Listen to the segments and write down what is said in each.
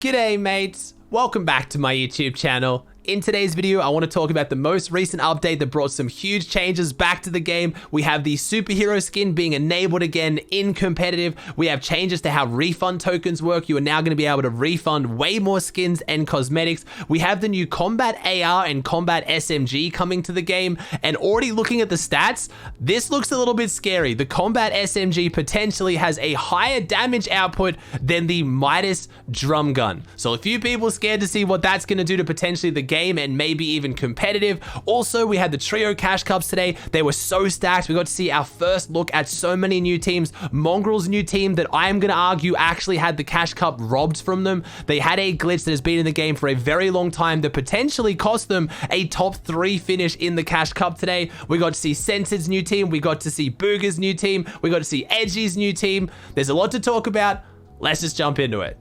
G'day mates, welcome back to my YouTube channel. In today's video, I want to talk about the most recent update that brought some huge changes back to the game. We have the superhero skin being enabled again in competitive. We have changes to how refund tokens work. You are now going to be able to refund way more skins and cosmetics. We have the new combat AR and combat SMG coming to the game. And already looking at the stats, this looks a little bit scary. The combat SMG potentially has a higher damage output than the Midas drum gun. So a few people are scared to see what that's going to do to potentially the game and maybe even competitive. Also, we had the trio cash cups today. They were so stacked. We got to see our first look at so many new teams. Mongraal's new team that I'm going to argue actually had the cash cup robbed from them. They had a glitch that has been in the game for a very long time that potentially cost them a top 3 finish in the cash cup today. We got to see Censored's new team. We got to see Booger's new team. We got to see Edgy's new team. There's a lot to talk about. Let's just jump into it.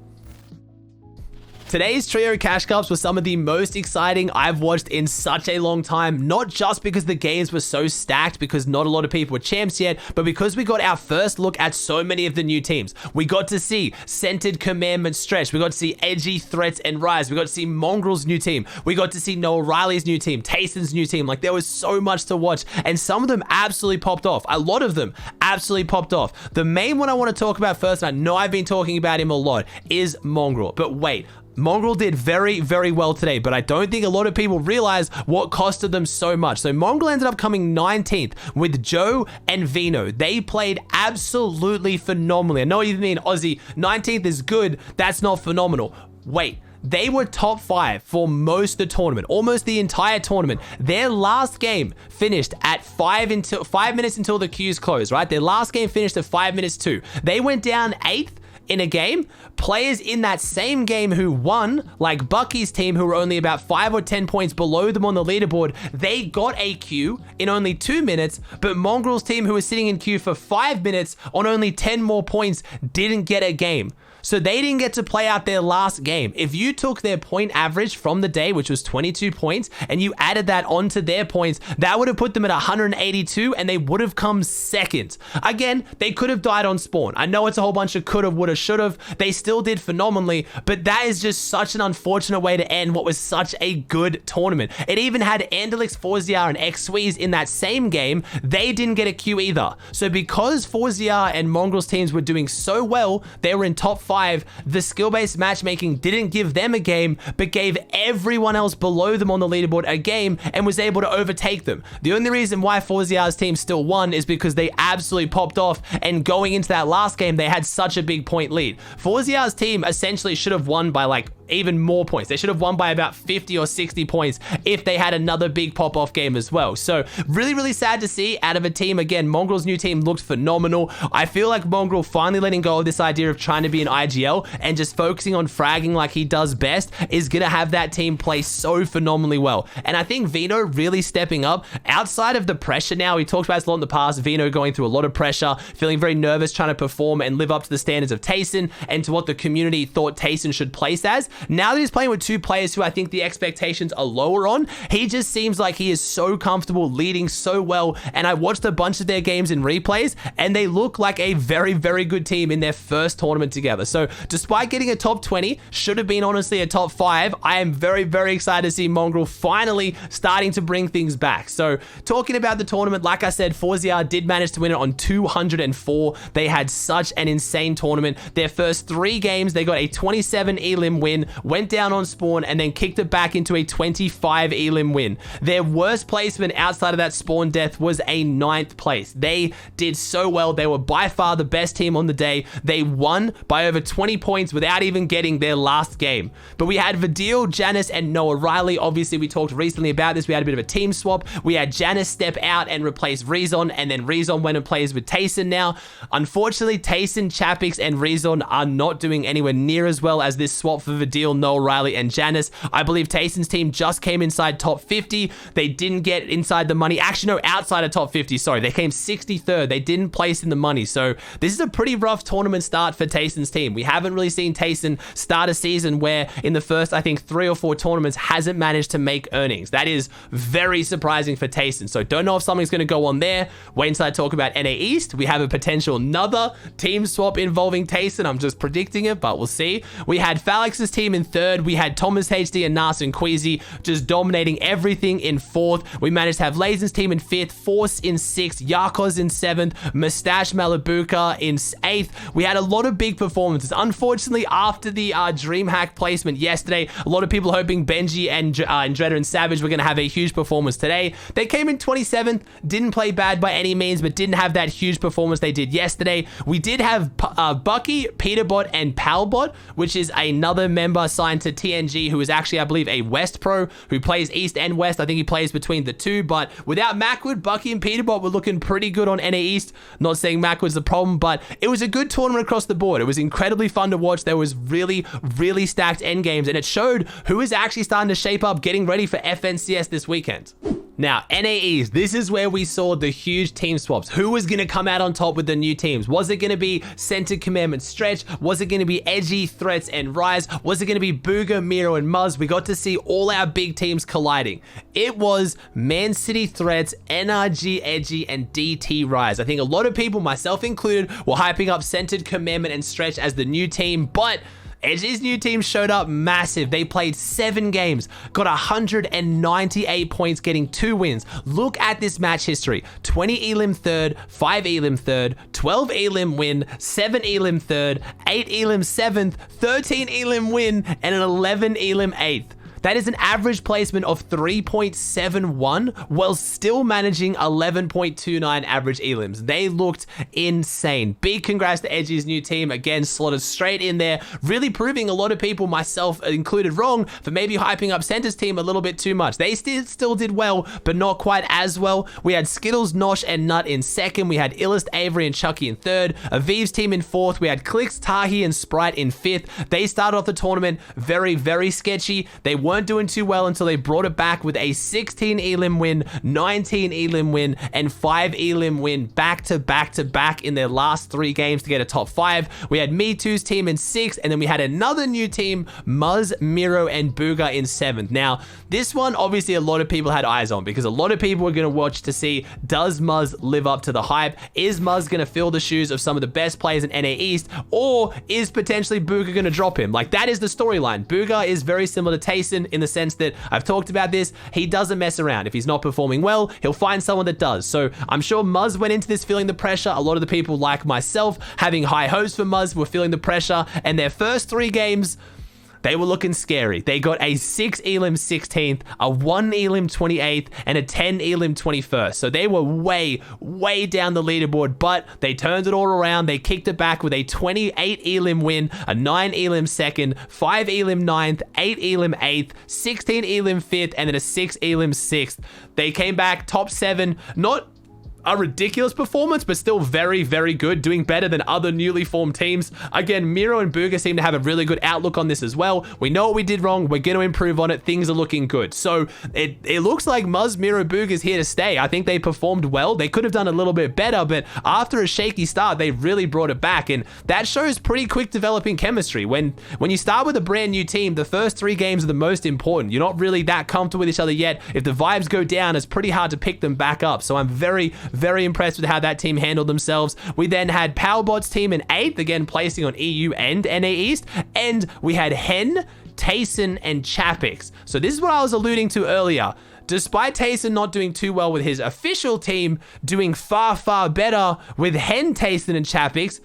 Today's trio cash cups were some of the most exciting I've watched in such a long time, not just because the games were so stacked because not a lot of people were champs yet, but because we got our first look at so many of the new teams. We got to see Centered Commandment Stretch, we got to see Edgy, Threats, and Rise, we got to see Mongraal's new team, we got to see Noah Riley's new team, Tayson's new team. Like, there was so much to watch, and some of them absolutely popped off. A lot of them absolutely popped off. The main one I want to talk about first, and I know I've been talking about him a lot, is Mongraal. But wait, Mongraal did very, very well today, but I don't think a lot of people realize what costed them so much. So Mongraal ended up coming 19th with Joe and Vino. They played absolutely phenomenally. I know you mean, Aussie, 19th is good. That's not phenomenal. Wait. They were top 5 for most of the tournament, almost the entire tournament. Their last game finished at 5 minutes until the queues closed, right? Their last game finished at 5 minutes too. They went down 8th in a game. Players in that same game who won, like Bucky's team, who were only about 5 or 10 points below them on the leaderboard, they got a queue in only 2 minutes, but Mongraal's team, who was sitting in queue for 5 minutes on only 10 more points, didn't get a game. So they didn't get to play out their last game. If you took their point average from the day, which was 22 points, and you added that onto their points, that would have put them at 182, and they would have come second. Again, they could have died on spawn. I know it's a whole bunch of could have, would have, should have. They still did phenomenally, but that is just such an unfortunate way to end what was such a good tournament. It even had Antics, Forziar, and X-Sweeze in that same game. They didn't get a queue either. So because Forziar and Mongraal's teams were doing so well, they were in top 5, the skill-based matchmaking didn't give them a game, but gave everyone else below them on the leaderboard a game and was able to overtake them. The only reason why Forziar's team still won is because they absolutely popped off, and going into that last game, they had such a big point lead. Forziar's team essentially should have won by like even more points. They should have won by about 50 or 60 points if they had another big pop-off game as well. So really, really sad to see out of a team. Again, Mongraal's new team looked phenomenal. I feel like Mongraal finally letting go of this idea of trying to be an IGL and just focusing on fragging like he does best is going to have that team play so phenomenally well. And I think Vino really stepping up outside of the pressure now. We talked about this a lot in the past. Vino going through a lot of pressure, feeling very nervous, trying to perform and live up to the standards of Tayson and to what the community thought Tayson should place as. Now that he's playing with 2 players who I think the expectations are lower on, he just seems like he is so comfortable leading so well. And I watched a bunch of their games in replays, and they look like a very, very good team in their first tournament together. So despite getting a top 20, should have been honestly a top 5, I am very, very excited to see Mongraal finally starting to bring things back. So talking about the tournament, like I said, Forziar did manage to win it on 204. They had such an insane tournament. Their first 3 games, they got a 27 elim win, went down on spawn, and then kicked it back into a 25 elim win. Their worst placement outside of that spawn death was a 9th place. They did so well. They were by far the best team on the day. They won by over 20 points without even getting their last game. But we had Vidil, Janice, and Noah Riley. Obviously, we talked recently about this. We had a bit of a team swap. We had Janice step out and replace Rezon, and then Rezon went and plays with Tayson now. Unfortunately, Tayson, Chapix, and Rezon are not doing anywhere near as well as this swap for Vidil, Noah Riley, and Janice. I believe Tayson's team just came inside top 50. They didn't get inside the money. Actually, no, outside of top 50. Sorry, they came 63rd. They didn't place in the money. So this is a pretty rough tournament start for Tayson's team. We haven't really seen Tayson start a season where in the first, I think, 3 or 4 tournaments hasn't managed to make earnings. That is very surprising for Tayson. So don't know if something's going to go on there. Wait until I talk about NA East. We have a potential another team swap involving Tayson. I'm just predicting it, but we'll see. We had Falix's team team in third. We had Thomas HD and Nas and Queasy just dominating everything in fourth. We managed to have Lazen's team in fifth, Force in sixth, Yarkos in seventh, Mustache Malibuka in eighth. We had a lot of big performances. Unfortunately, after the DreamHack placement yesterday, a lot of people hoping Benji and Dreader and Savage were going to have a huge performance today. They came in 27th, didn't play bad by any means, but didn't have that huge performance they did yesterday. We did have Bucky, Peterbot, and Palbot, which is another member signed to TNG, who is actually, I believe, a West Pro who plays East and West. I think he plays between the two, but without Macwood, Bucky and Peterbot were looking pretty good on NA East. Not saying Macwood's the problem, but it was a good tournament across the board. It was incredibly fun to watch. There was really, really stacked end games, and it showed who is actually starting to shape up, getting ready for FNCS this weekend. Now, NAEs, this is where we saw the huge team swaps. Who was going to come out on top with the new teams? Was it going to be Centered Commandment Stretch? Was it going to be Edgy, Threats, and Rise? Was it going to be Booga, Miro, and Muzz? We got to see all our big teams colliding. It was Man City Threats, NRG, Edgy, and DT Rise. I think a lot of people, myself included, were hyping up Centered Commandment and Stretch as the new team, but Edgy's new team showed up massive. They played 7 games, got 198 points, getting 2 wins. Look at this match history. 20 Elim third, 5 Elim third, 12 Elim win, 7 Elim third, 8 Elim 7th, 13 Elim win, and an 11 Elim 8th. That is an average placement of 3.71 while still managing 11.29 average elims. They looked insane. Big congrats to Edgy's new team. Again, slotted straight in there, really proving a lot of people, myself included, wrong for maybe hyping up Center's team a little bit too much. They still did well, but not quite as well. We had Skittles, Nosh, and Nut in second. We had Illest, Avery, and Chucky in third. Aviv's team in fourth. We had Clicks, Tahi, and Sprite in fifth. They started off the tournament very, very sketchy. They weren't doing too well until they brought it back with a 16 Elim win, 19 Elim win, and 5 Elim win back to back in their last 3 games to get a top 5. We had Me Too's team in 6th, and then we had another new team, Muzz, Miro, and Booga in 7th. Now, this one, obviously, a lot of people had eyes on because a lot of people were going to watch to see, does Muzz live up to the hype? Is Muzz going to fill the shoes of some of the best players in NA East? Or is potentially Booga going to drop him? Like, that is the storyline. Booga is very similar to Tayson in the sense that I've talked about this. He doesn't mess around. If he's not performing well, he'll find someone that does. So I'm sure Muzz went into this feeling the pressure. A lot of the people like myself having high hopes for Muzz were feeling the pressure, and their first 3 games, they were looking scary. They got a 6 Elim 16th, a 1 Elim 28th, and a 10 Elim 21st. So they were way, way down the leaderboard, but they turned it all around. They kicked it back with a 28 Elim win, a 9 Elim 2nd, 5 Elim 9th, 8 Elim 8th, 16 Elim 5th, and then a 6 Elim 6th. They came back top 7, not a ridiculous performance, but still very, very good, doing better than other newly formed teams. Again, Miro and Booga seem to have a really good outlook on this as well. We know what we did wrong. We're going to improve on it. Things are looking good. So it looks like Muzz, Miro, Booga is here to stay. I think they performed well. They could have done a little bit better, but after a shaky start, they really brought it back, and that shows pretty quick developing chemistry. When you start with a brand new team, the first 3 games are the most important. You're not really that comfortable with each other yet. If the vibes go down, it's pretty hard to pick them back up. So I'm very, very impressed with how that team handled themselves. We then had Powerbot's team in 8th, again placing on EU and NA East, and we had Hen, Tayson, and Chapix. So this is what I was alluding to earlier. Despite Tayson not doing too well with his official team, doing far, far better with Hen, Tayson, and Chapix,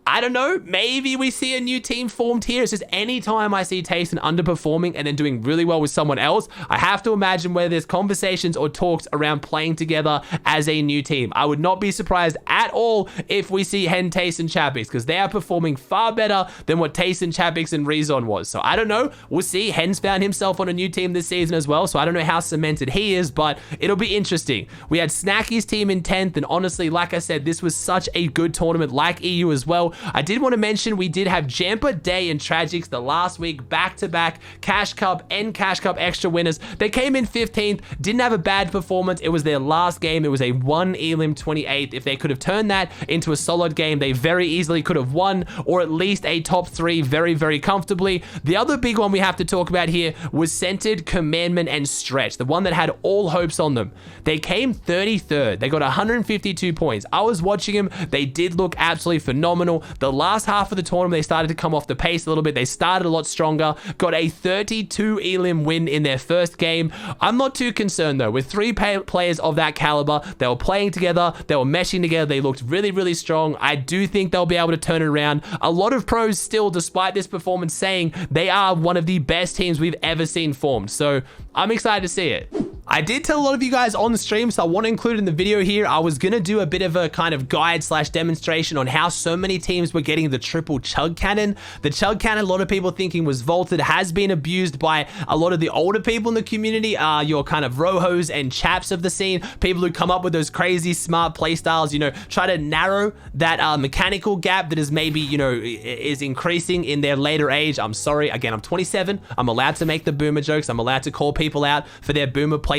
I don't know, maybe we see a new team formed here. It's just anytime I see Tayson underperforming and then doing really well with someone else, I have to imagine whether there's conversations or talks around playing together as a new team. I would not be surprised at all if we see Hen, Tayson, Chapix, because they are performing far better than what Tayson, Chapix, and Rezon was. So I don't know. We'll see. Hen's found himself on a new team this season as well, so I don't know how cemented he is, but it'll be interesting. We had Snacky's team in 10th, and honestly, like I said, this was such a good tournament, like EU as well. I did want to mention we did have Jampa, Day, and Tragics the last week, back-to-back Cash Cup and Cash Cup extra winners. They came in 15th, didn't have a bad performance. It was their last game. It was a 1 Elim 28th. If they could have turned that into a solid game, they very easily could have won, or at least a top 3 very, very comfortably. The other big one we have to talk about here was Centered, Commandment, and Stretch, the one that had all hopes on them. They came 33rd. They got 152 points. I was watching them. They did look absolutely phenomenal. The last half of the tournament, they started to come off the pace a little bit. They started a lot stronger, got a 32 elim win in their first game. I'm not too concerned though. With three players of that caliber, they were playing together, they were meshing together, they looked really, really strong. I do think they'll be able to turn it around. A lot of pros still, despite this performance, saying they are one of the best teams we've ever seen formed. So I'm excited to see it. I did tell a lot of you guys on the stream, so I want to include in the video here, I was going to do a bit of a kind of guide / demonstration on how so many teams were getting the triple chug cannon. The chug cannon, a lot of people thinking was vaulted, has been abused by a lot of the older people in the community, your kind of rohos and chaps of the scene, people who come up with those crazy smart playstyles, you know, try to narrow that mechanical gap that is maybe, you know, is increasing in their later age. I'm sorry, again, I'm 27. I'm allowed to make the boomer jokes. I'm allowed to call people out for their boomer playstyle.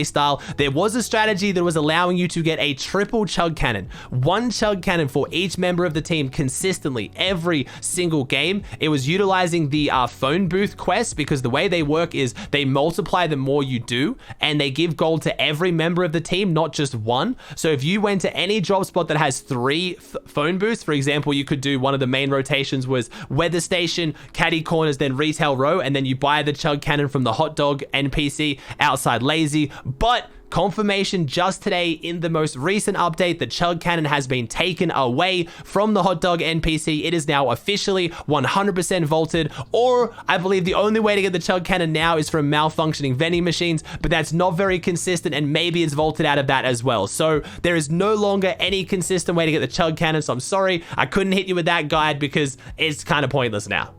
There was a strategy that was allowing you to get a triple chug cannon, one chug cannon for each member of the team consistently every single game. It was utilizing the phone booth quest, because the way they work is they multiply the more you do, and they give gold to every member of the team, not just one. So if you went to any drop spot that has 3 phone booths, for example, you could do one of the main rotations was weather station, caddy corners, then retail row, and then you buy the chug cannon from the hot dog NPC outside lazy. But confirmation just today in the most recent update, the chug cannon has been taken away from the hot dog NPC. It is now officially 100% vaulted, or I believe the only way to get the chug cannon now is from malfunctioning vending machines, but that's not very consistent, and maybe it's vaulted out of that as well. So there is no longer any consistent way to get the chug cannon, so I'm sorry I couldn't hit you with that guide because it's kind of pointless now.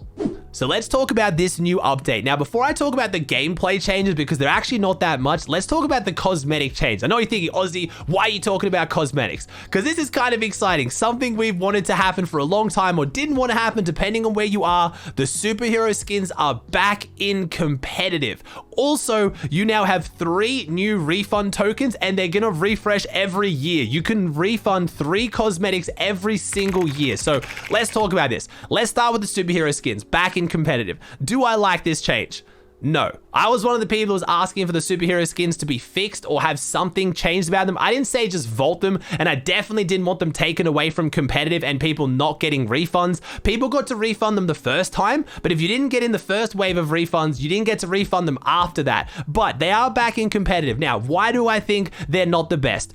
So let's talk about this new update. Now, before I talk about the gameplay changes, because they're actually not that much, let's talk about the cosmetic change. I know you're thinking, Aussie, why are you talking about cosmetics? Because this is kind of exciting. Something we've wanted to happen for a long time, or didn't want to happen, depending on where you are. The superhero skins are back in competitive. Also, you now have 3 new refund tokens, and they're gonna refresh every year. You can refund 3 cosmetics every single year. So let's talk about this. Let's start with the superhero skins back in competitive. Do I like this change? No. I was one of the people who was asking for the superhero skins to be fixed or have something changed about them. I didn't say just vault them, and I definitely didn't want them taken away from competitive and people not getting refunds. People got to refund them the first time, but if you didn't get in the first wave of refunds, you didn't get to refund them after that. But they are back in competitive. Now, why do I think they're not the best?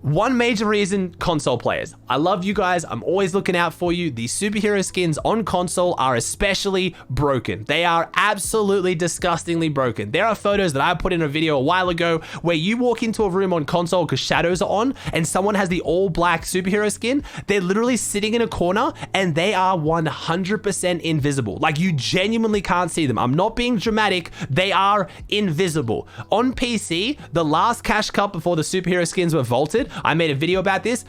One major reason, console players. I love you guys. I'm always looking out for you. The superhero skins on console are especially broken. They are absolutely disgustingly broken. There are photos that I put in a video a while ago where you walk into a room on console because shadows are on and someone has the all black superhero skin. They're literally sitting in a corner and they are 100% invisible. Like, you genuinely can't see them. I'm not being dramatic. They are invisible. On PC, the last cash cup before the superhero skins were vaulted, I made a video about this.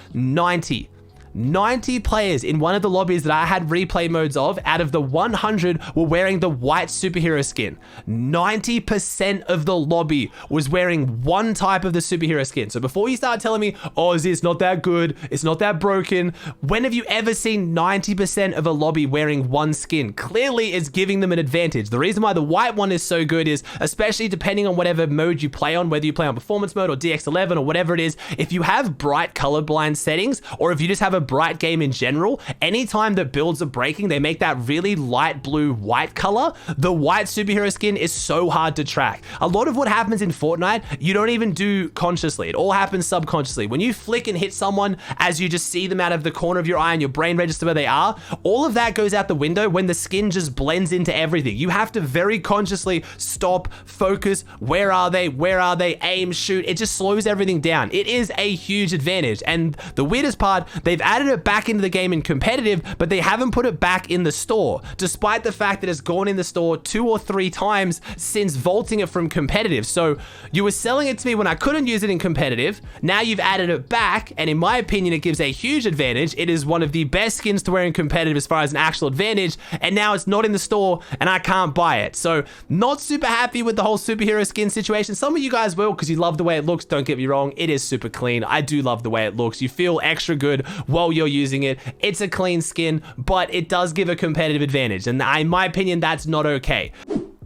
90 players in one of the lobbies that I had replay modes of, out of the 100 were wearing the white superhero skin. 90% of the lobby was wearing one type of the superhero skin. So before you start telling me, oh, it's not that good, it's not that broken, when have you ever seen 90% of a lobby wearing one skin? Clearly it's giving them an advantage. The reason why the white one is so good is, especially depending on whatever mode you play on, whether you play on performance mode or DX11 or whatever it is, if you have bright colorblind settings, or if you just have a bright game in general, anytime that builds are breaking, they make that really light blue white color. The white superhero skin is so hard to track. A lot of what happens in Fortnite, you don't even do consciously. It all happens subconsciously. When you flick and hit someone, as you just see them out of the corner of your eye and your brain registers where they are, all of that goes out the window when the skin just blends into everything. You have to very consciously stop, focus, where are they, aim, shoot. It just slows everything down. It is a huge advantage. And the weirdest part, they've added it back into the game in competitive, but they haven't put it back in the store, despite the fact that it's gone in the store 2 or 3 times since vaulting it from competitive. So you were selling it to me when I couldn't use it in competitive. Now you've added it back, and in my opinion, it gives a huge advantage. It is one of the best skins to wear in competitive as far as an actual advantage, and now it's not in the store and I can't buy it. So not super happy with the whole superhero skin situation. Some of you guys will, because you love the way it looks. Don't get me wrong, it is super clean. I do love the way it looks. You feel extra good while you're using it. It's a clean skin, but it does give a competitive advantage, and in my opinion, that's not okay.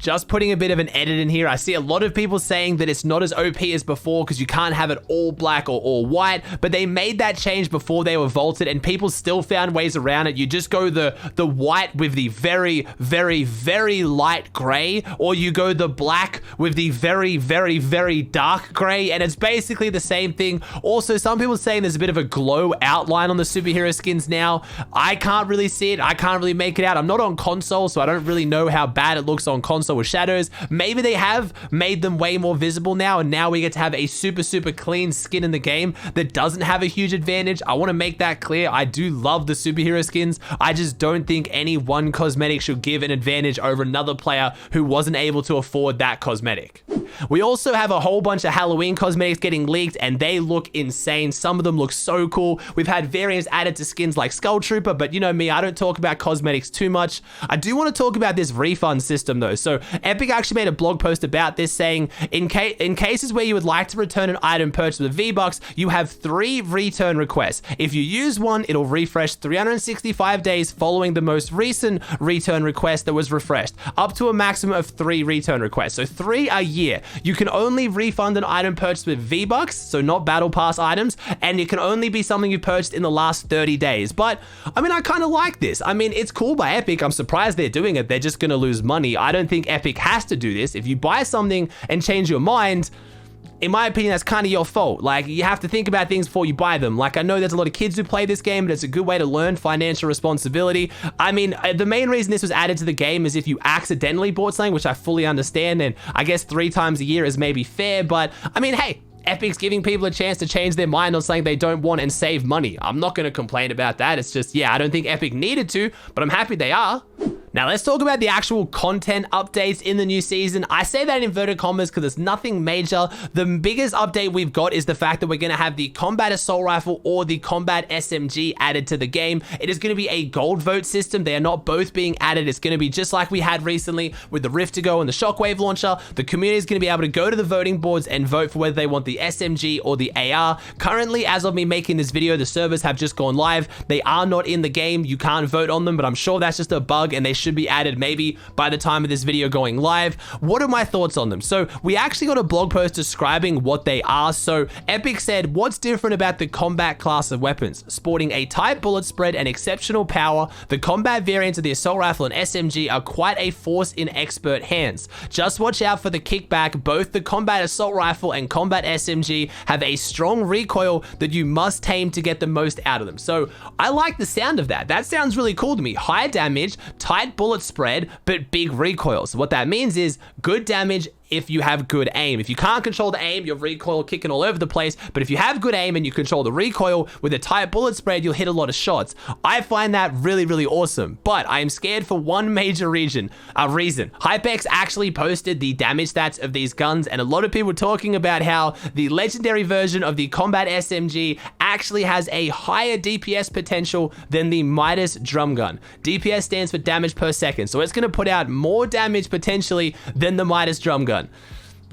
just putting a bit of an edit in here. I see a lot of people saying that it's not as OP as before because you can't have it all black or all white, but they made that change before they were vaulted and people still found ways around it. You just go the white with the very, very, very light gray, or you go the black with the very, very, very dark gray, and it's basically the same thing. Also, some people saying there's a bit of a glow outline on the superhero skins now. I can't really see it. I can't really make it out. I'm not on console, so I don't really know how bad it looks on console with shadows. Maybe they have made them way more visible now, and now we get to have a super, super clean skin in the game that doesn't have a huge advantage. I want to make that clear. I do love the superhero skins. I just don't think any one cosmetic should give an advantage over another player who wasn't able to afford that cosmetic. We also have a whole bunch of Halloween cosmetics getting leaked, and they look insane. Some of them look so cool. We've had variants added to skins like Skull Trooper, but you know me, I don't talk about cosmetics too much. I do want to talk about this refund system though. So Epic actually made a blog post about this, saying in cases where you would like to return an item purchased with V-Bucks, you have 3 return requests. If you use one, it'll refresh 365 days following the most recent return request that was refreshed, up to a maximum of 3 return requests. So 3 a year. You can only refund an item purchased with V-Bucks, so not Battle Pass items, and it can only be something you purchased in the last 30 days. But, I mean, I kind of like this. I mean, it's cool by Epic. I'm surprised they're doing it. They're just going to lose money. I don't think Epic has to do this. If you buy something and change your mind, in my opinion, that's kind of your fault. Like, you have to think about things before you buy them. Like, I know there's a lot of kids who play this game, but it's a good way to learn financial responsibility. I mean, the main reason this was added to the game is if you accidentally bought something, which I fully understand, and I guess 3 times a year is maybe fair, but I mean, hey, Epic's giving people a chance to change their mind on something they don't want and save money. I'm not going to complain about that. It's just, yeah, I don't think Epic needed to, but I'm happy they are. Now let's talk about the actual content updates in the new season. I say that in inverted commas because it's nothing major. The biggest update we've got is the fact that we're going to have the Combat Assault Rifle or the Combat SMG added to the game. It is going to be a gold vote system. They are not both being added. It's going to be just like we had recently with the Rift to Go and the Shockwave Launcher. The community is going to be able to go to the voting boards and vote for whether they want the SMG or the AR. Currently, as of me making this video, the servers have just gone live. They are not in the game. You can't vote on them, but I'm sure that's just a bug and they should be added maybe by the time of this video going live. What are my thoughts on them? So we actually got a blog post describing what they are. So Epic said, what's different about the combat class of weapons? Sporting a tight bullet spread and exceptional power, the combat variants of the assault rifle and SMG are quite a force in expert hands. Just watch out for the kickback. Both the combat assault rifle and combat SMG have a strong recoil that you must tame to get the most out of them. So I like the sound of that. That sounds really cool to me. High damage, tight bullet spread, but big recoil. So what that means is good damage if you have good aim. If you can't control the aim, your recoil kicking all over the place. But if you have good aim and you control the recoil with a tight bullet spread, you'll hit a lot of shots. I find that really, really awesome. But I am scared for one major reason. HypeX actually posted the damage stats of these guns, and a lot of people were talking about how the legendary version of the Combat SMG actually has a higher DPS potential than the Midas drum gun. DPS stands for damage per second, so it's going to put out more damage potentially than the Midas drum gun.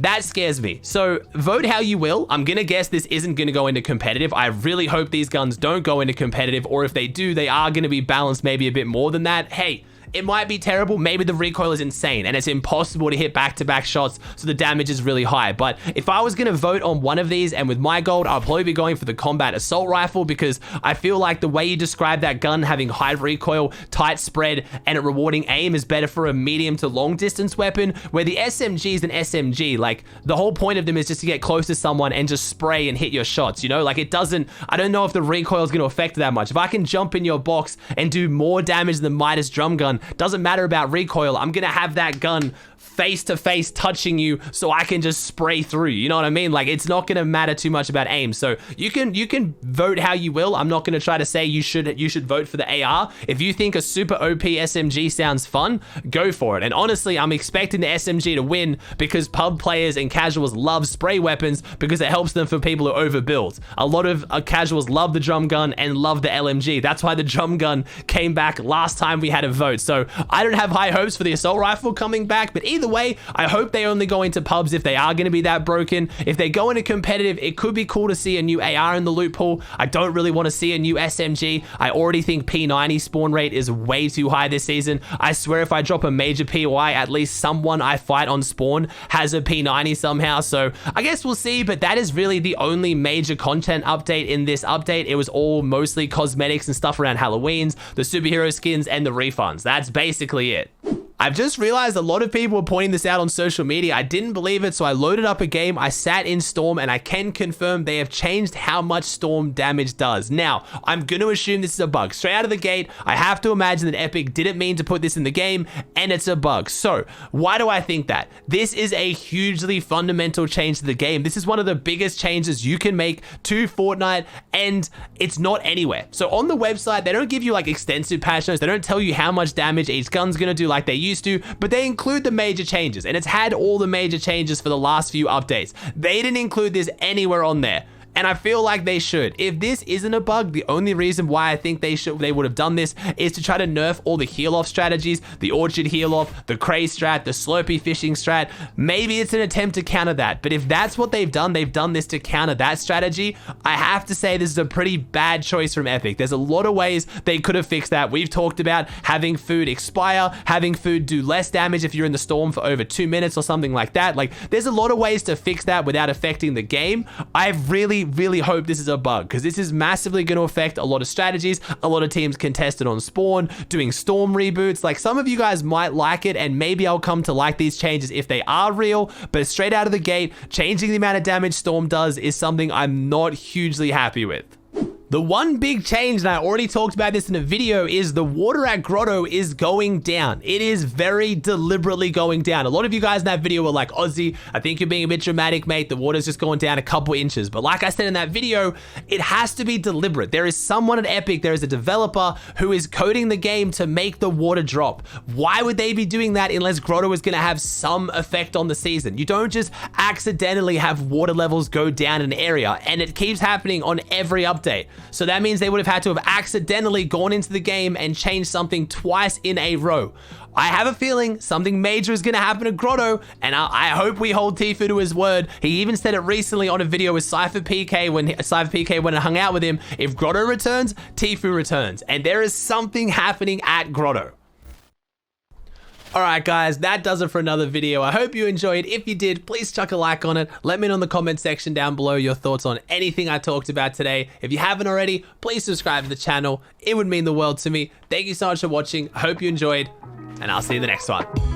That scares me. So vote how you will. I'm going to guess this isn't going to go into competitive. I really hope these guns don't go into competitive, or if they do, they are going to be balanced maybe a bit more than that. Hey, it might be terrible. Maybe the recoil is insane and it's impossible to hit back-to-back shots, so the damage is really high. But if I was going to vote on one of these, and with my gold, I'll probably be going for the Combat Assault Rifle, because I feel like the way you describe that gun having high recoil, tight spread, and a rewarding aim is better for a medium to long distance weapon, where the SMG is an SMG. Like, the whole point of them is just to get close to someone and just spray and hit your shots, you know? Like, it doesn't, I don't know if the recoil is going to affect that much. If I can jump in your box and do more damage than the Midas drum gun, doesn't matter about recoil. I'm gonna have that gun face to face touching you, so I can just spray through. You know what I mean? Like, it's not gonna matter too much about aim. So you can vote how you will. I'm not gonna try to say you should vote for the AR. If you think a super OP SMG sounds fun, go for it. And honestly, I'm expecting the SMG to win, because pub players and casuals love spray weapons because it helps them for people who overbuild. A lot of casuals love the drum gun and love the LMG. That's why the drum gun came back last time we had a vote. So I don't have high hopes for the assault rifle coming back, but either way, I hope they only go into pubs if they are going to be that broken. If they go into competitive, it could be cool to see a new AR in the loot pool. I don't really want to see a new SMG. I already think P90 spawn rate is way too high this season. I swear if I drop a major POI, at least someone I fight on spawn has a P90 somehow. So I guess we'll see, but that is really the only major content update in this update. It was all mostly cosmetics and stuff around Halloween's, the superhero skins, and the refunds. That's basically it. I've just realized a lot of people were pointing this out on social media. I didn't believe it, so I loaded up a game. I sat in Storm, and I can confirm they have changed how much Storm damage does. Now, I'm going to assume this is a bug. Straight out of the gate, I have to imagine that Epic didn't mean to put this in the game, and it's a bug. So, why do I think that? This is a hugely fundamental change to the game. This is one of the biggest changes you can make to Fortnite, and it's not anywhere. So, on the website, they don't give you like extensive patch notes. They don't tell you how much damage each gun's going to do like they used to, but they include the major changes, and it's had all the major changes for the last few updates. They didn't include this anywhere on there. And I feel like they should. If this isn't a bug, the only reason why I think they would have done this is to try to nerf all the heal off strategies, the orchard heal off, the cray strat, the slurpee fishing strat. Maybe it's an attempt to counter that. But if that's what they've done this to counter that strategy. I have to say this is a pretty bad choice from Epic. There's a lot of ways they could have fixed that. We've talked about having food expire, having food do less damage if you're in the storm for over 2 minutes or something like that. Like, there's a lot of ways to fix that without affecting the game. I've really hope this is a bug, because this is massively going to affect a lot of strategies. A lot of teams contested on spawn, doing storm reboots. Like, some of you guys might like it, and maybe I'll come to like these changes if they are real, but straight out of the gate, changing the amount of damage Storm does is something I'm not hugely happy with. The one big change, and I already talked about this in a video, is the water at Grotto is going down. It is very deliberately going down. A lot of you guys in that video were like, Aussie, I think you're being a bit dramatic, mate. The water's just going down a couple inches. But like I said in that video, it has to be deliberate. There is someone at Epic, there is a developer who is coding the game to make the water drop. Why would they be doing that unless Grotto is going to have some effect on the season? You don't just accidentally have water levels go down in an area, and it keeps happening on every update. So that means they would have had to have accidentally gone into the game and changed something twice in a row. I have a feeling something major is going to happen to Grotto, and I hope we hold Tfue to his word. He even said it recently on a video with Cypher PK when went and hung out with him. If Grotto returns, Tfue returns, and there is something happening at Grotto. Alright guys, that does it for another video. I hope you enjoyed. If you did, please chuck a like on it. Let me know in the comment section down below your thoughts on anything I talked about today. If you haven't already, please subscribe to the channel. It would mean the world to me. Thank you so much for watching. I hope you enjoyed, and I'll see you in the next one.